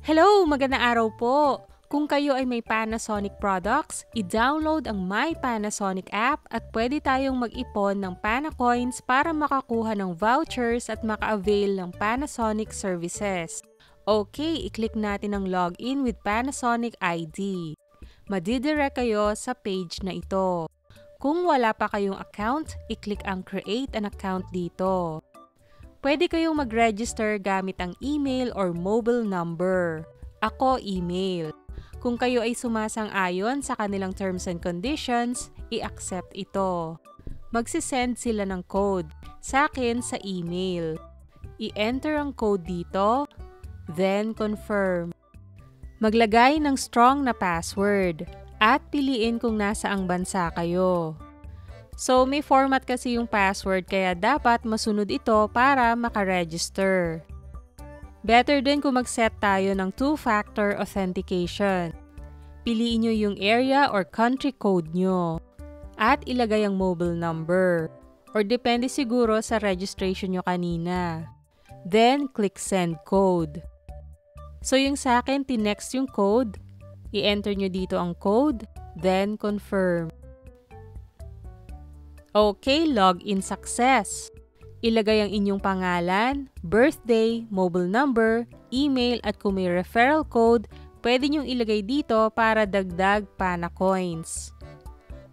Hello! Magandang araw po! Kung kayo ay may Panasonic products, i-download ang My Panasonic app at pwede tayong mag-ipon ng Panacoins para makakuha ng vouchers at maka-avail ng Panasonic services. Okay, i-click natin ang login with Panasonic ID. Madidirect kayo sa page na ito. Kung wala pa kayong account, i-click ang Create an Account dito. Pwede kayong mag-register gamit ang email or mobile number. Ako, email. Kung kayo ay sumasang-ayon sa kanilang terms and conditions, i-accept ito. Magsisend sila ng code sa akin sa email. I-enter ang code dito, then confirm. Maglagay ng strong na password at piliin kung nasaang bansa kayo. So, may format kasi yung password kaya dapat masunod ito para makaregister. Better din kung mag-set tayo ng two-factor authentication. Piliin nyo yung area or country code nyo at ilagay ang mobile number or depende siguro sa registration nyo kanina. Then, click Send Code. So, yung sa akin, tinext yung code. I-enter nyo dito ang code, then confirm. Okay, login success. Ilagay ang inyong pangalan, birthday, mobile number, email at kung may referral code, pwede nyong ilagay dito para dagdag Panacoins.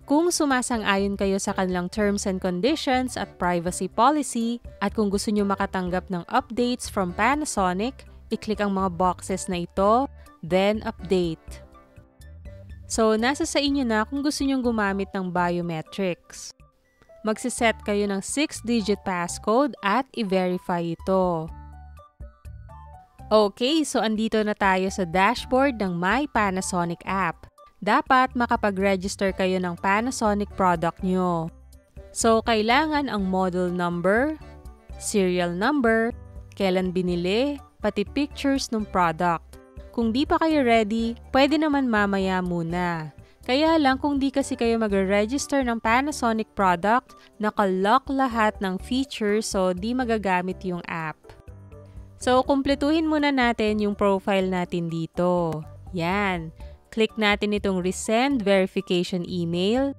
Kung sumasang-ayon kayo sa kanilang terms and conditions at privacy policy at kung gusto nyo makatanggap ng updates from Panasonic, i-click ang mga boxes na ito, then update. So, nasa sa inyo na kung gusto nyong gumamit ng biometrics. Magsiset kayo ng 6-digit passcode at i-verify ito. Okay, so andito na tayo sa dashboard ng My Panasonic app. Dapat makapag-register kayo ng Panasonic product nyo. So, kailangan ang model number, serial number, kailan binili, pati pictures ng product. Kung di pa kayo ready, pwede naman mamaya muna. Kaya lang kung di kasi kayo mag-register ng Panasonic product, naka-lock lahat ng features so di magagamit yung app. So, kumpletuhin muna natin yung profile natin dito. Yan. Click natin itong Resend Verification Email.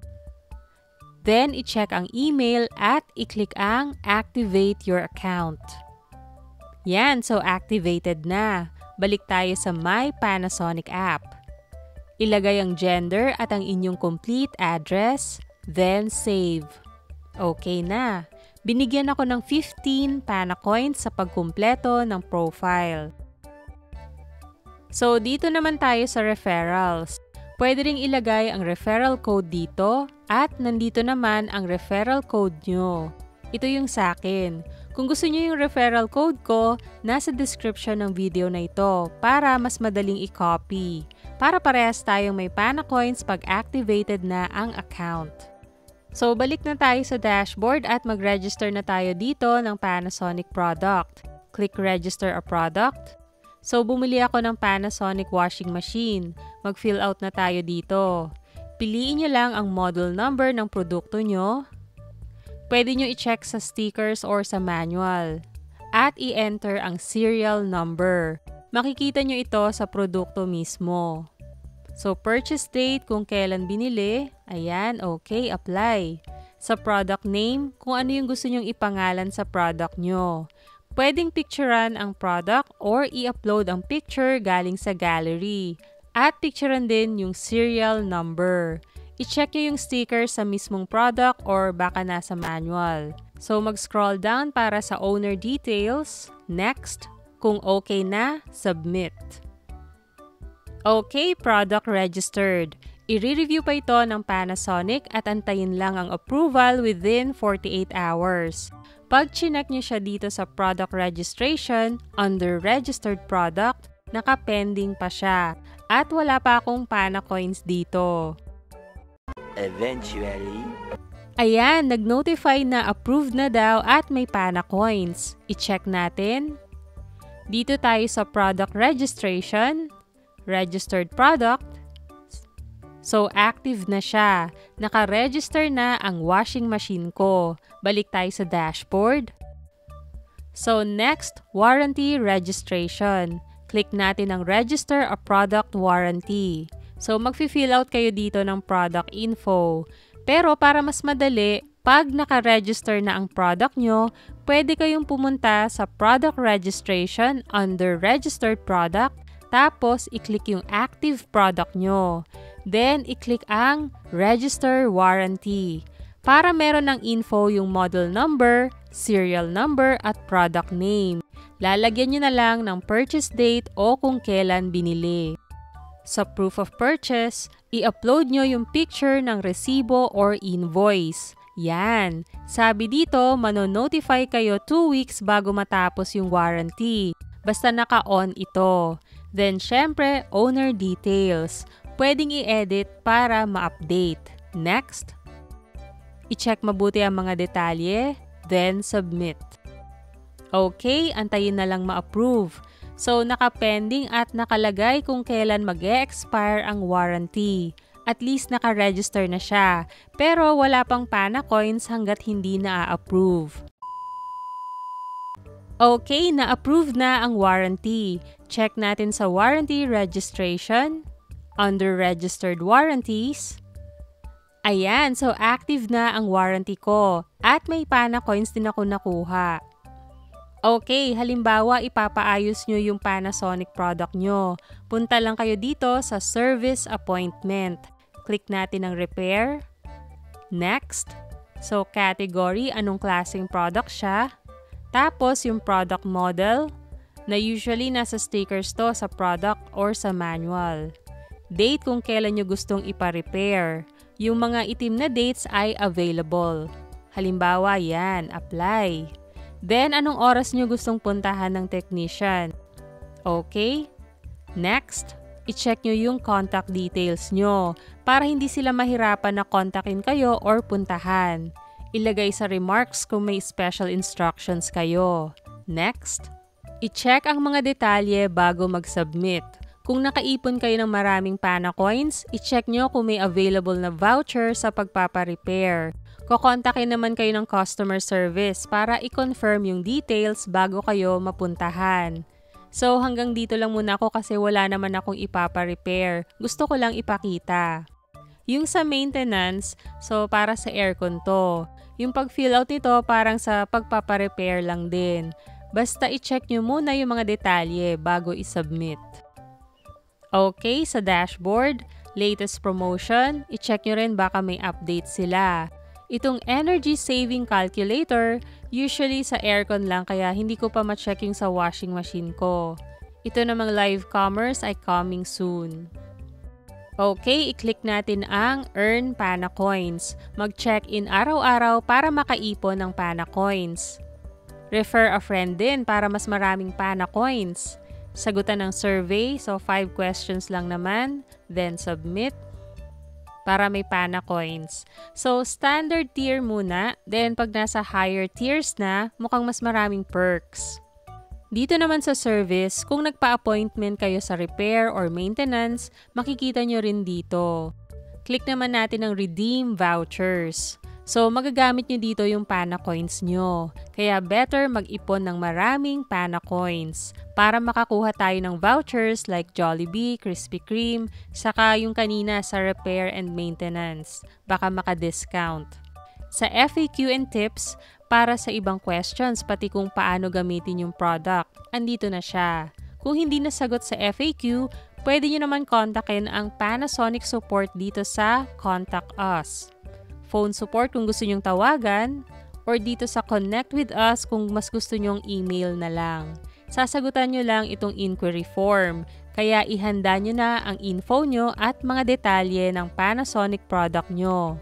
Then, i-check ang email at i-click ang Activate Your Account. Yan. So, activated na. Balik tayo sa My Panasonic app. Ilagay ang gender at ang inyong complete address, then save. Okay na. Binigyan ako ng 15 Panacoins sa pagkumpleto ng profile. So, dito naman tayo sa referrals. Pwede ring ilagay ang referral code dito at nandito naman ang referral code nyo. Ito yung sa akin. Kung gusto nyo yung referral code ko, nasa description ng video na ito para mas madaling i-copy. Para parehas tayong may Panacoins pag activated na ang account. So, balik na tayo sa dashboard at mag-register na tayo dito ng Panasonic product. Click Register a Product. So, bumili ako ng Panasonic washing machine. Mag-fill out na tayo dito. Piliin nyo lang ang model number ng produkto nyo. Pwede nyo i-check sa stickers or sa manual. At i-enter ang serial number. Makikita nyo ito sa produkto mismo. So, purchase date kung kailan binili. Ayan, okay, apply. Sa product name, kung ano yung gusto nyong ipangalan sa product nyo. Pwedeng picturean ang product or i-upload ang picture galing sa gallery. At picturean din yung serial number. I-check nyo yung sticker sa mismong product or baka nasa manual. So, mag-scroll down para sa owner details. Next. Kung okay na, submit. Okay, product registered. I-review pa ito ng Panasonic at antayin lang ang approval within 48 hours. Pag chinek nyo siya dito sa product registration, under registered product, naka-pending pa siya. At wala pa akong Panacoins dito. Eventually, ayan, nag-notify na approved na daw at may Panacoins. I-check natin. Dito tayo sa product registration, registered product. So, active na siya. Naka-register na ang washing machine ko. Balik tayo sa dashboard. So, next, warranty registration. click natin ang Register a Product Warranty. So, mag-fill out kayo dito ng product info. Pero para mas madali, pag naka-register na ang product nyo, pwede kayong pumunta sa Product Registration under Registered Product, tapos i-click yung active product nyo. Then, i-click ang Register Warranty para meron ng info yung model number, serial number, at product name. Lalagyan nyo na lang ng purchase date o kung kailan binili. Sa proof of purchase, i-upload nyo yung picture ng resibo or invoice. Yan. Sabi dito, mano-notify kayo 2 weeks bago matapos yung warranty. Basta naka-on ito. Then, syempre, owner details. Pwedeng i-edit para ma-update. Next. I-check mabuti ang mga detalye, then submit. Okay, antayin na lang ma-approve. So, naka-pending at nakalagay kung kailan mag-e-expire ang warranty. At least naka-register na siya, pero wala pang PANA coins hanggat hindi na-approve. Okay, na-approve na ang warranty. Check natin sa warranty registration, under registered warranties. Ayan, so active na ang warranty ko at may PANA coins din ako nakuha. Okay, halimbawa ipapaayos nyo yung Panasonic product nyo. Punta lang kayo dito sa Service Appointment. Click natin ang Repair. Next. So category, anong klaseng product siya. Tapos yung product model, na usually nasa stickers to sa product or sa manual. Date kung kailan nyo gustong ipa-repair. Yung mga itim na dates ay available. Halimbawa yan, apply. Then, anong oras nyo gustong puntahan ng technician? Okay? Next, i-check nyo yung contact details nyo para hindi sila mahirapan na kontakin kayo or puntahan. Ilagay sa remarks kung may special instructions kayo. Next, i-check ang mga detalye bago mag-submit. Kung nakaipon kayo ng maraming PANA coins, i-check nyo kung may available na voucher sa pagpapa-repair. Kokontakin naman kayo ng customer service para i-confirm yung details bago kayo mapuntahan. So hanggang dito lang muna ako kasi wala naman akong ipapa-repair. Gusto ko lang ipakita. Yung sa maintenance, so para sa aircon to. Yung pag-fill out nito parang sa pagpapa-repair lang din. Basta i-check nyo muna yung mga detalye bago i-submit. Okay, sa dashboard, latest promotion, i-check nyo rin baka may update sila. Itong energy saving calculator, usually sa aircon lang kaya hindi ko pa ma-check yung sa washing machine ko. Ito namang live commerce ay coming soon. Okay, i-click natin ang Earn PANA Coins. Mag-check-in araw-araw para makaipon ng PANA Coins. Refer a friend din para mas maraming PANA Coins. Sagutan ng survey, so 5 questions lang naman, then submit para may PANA coins. So standard tier muna, then pag nasa higher tiers na, mukhang mas maraming perks. Dito naman sa service, kung nagpa-appointment kayo sa repair or maintenance, makikita nyo rin dito. Click naman natin ang redeem vouchers. So, magagamit nyo dito yung PANA coins nyo. Kaya better mag-ipon ng maraming PANA coins para makakuha tayo ng vouchers like Jollibee, Krispy Kreme, saka yung kanina sa repair and maintenance. Baka maka-discount. Sa FAQ and tips, para sa ibang questions pati kung paano gamitin yung product, andito na siya. Kung hindi nasagot sa FAQ, pwede nyo naman kontakin ang Panasonic support dito sa Contact Us. Phone support kung gusto nyong tawagan, or dito sa Connect with Us kung mas gusto nyong email na lang. Sasagutan nyo lang itong inquiry form, kaya ihanda nyo na ang info nyo at mga detalye ng Panasonic product nyo.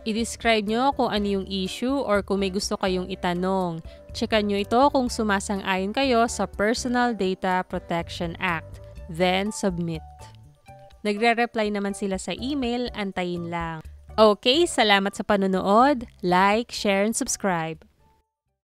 I-describe nyo kung ano yung issue or kung may gusto kayong itanong. Checkan nyo ito kung sumasang-ayon kayo sa Personal Data Protection Act. Then, submit. Nagre-reply naman sila sa email, antayin lang. Okay, salamat sa panonood. Like, share, and subscribe.